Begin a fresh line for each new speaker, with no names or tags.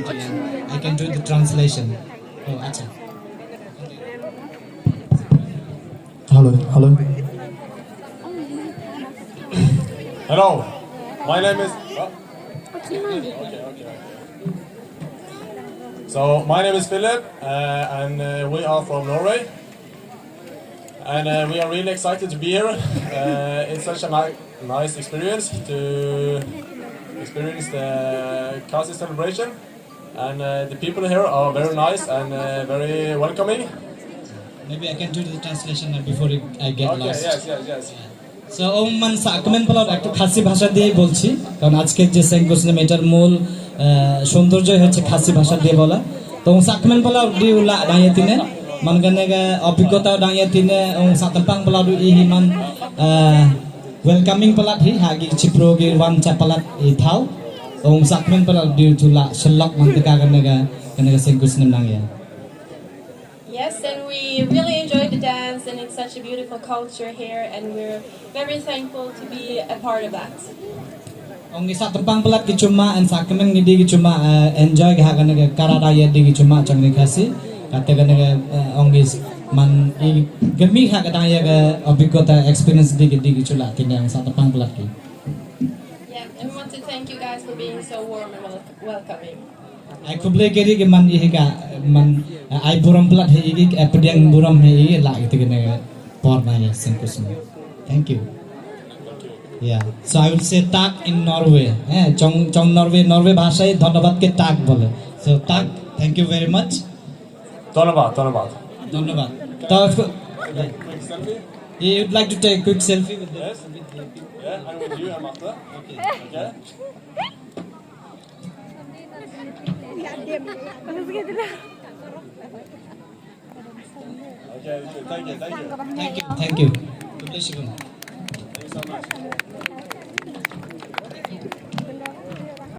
opportunity and I can do the translation. Oh, acha.
Hello, hello.
Hello, my name is. Okay. So my name is Philip, and we are from Norway, and we are really excited to be here. It's such a nice experience to experience the Khasi celebration, and the people here are very nice and very welcoming.
Maybe I can do the translation before I get lost.
Yes.
So man sa comment pala একটু খাসি ভাষা দিয়ে বলছি কারণ আজকে যে সেঙ্কোসনে এটার মূল সৌন্দর্যই হচ্ছে খাসি ভাষা দিয়ে বলা তো sa comment pala di ula daya tine man ganega অভিজ্ঞতা daya tine sa tempang pala du ihiman welcoming pala hi hagi cipro gi wan cha pala i thau sa comment pala di tula selok man ka ganega senkosne nang ya.
Yes, and we really enjoyed the dance, and it's such a beautiful culture here, and we're very thankful to be a part of that.
Ongi sa tempang pelat ki cuma and sakmen ngidi ki cuma enjoy ga kana karada ya di ki cuma changni khasi kate kana ongi man I gemi ha kada ya ga obhigota experience di ki chula tine sa tempang pelat ki.
Yeah, and we want to thank you guys for being so warm and welcoming.
I kuble keri ke man ihiga man I buram pelat he igi pediang buram he igi la gitu kana porna ya senkosne. Thank you. Yeah, so I will say tak in Norway. Chong Norway bhashay dhanyabad ke tak bole. So tak, thank you very much.
Dhanyabad.
So,
Quick selfie.
you'd like to take a quick selfie with this?
Yes. Yeah, I'm with you, I'm Marte. Okay. Okay, thank you.
Thank you. God bless you.
Thank you so much.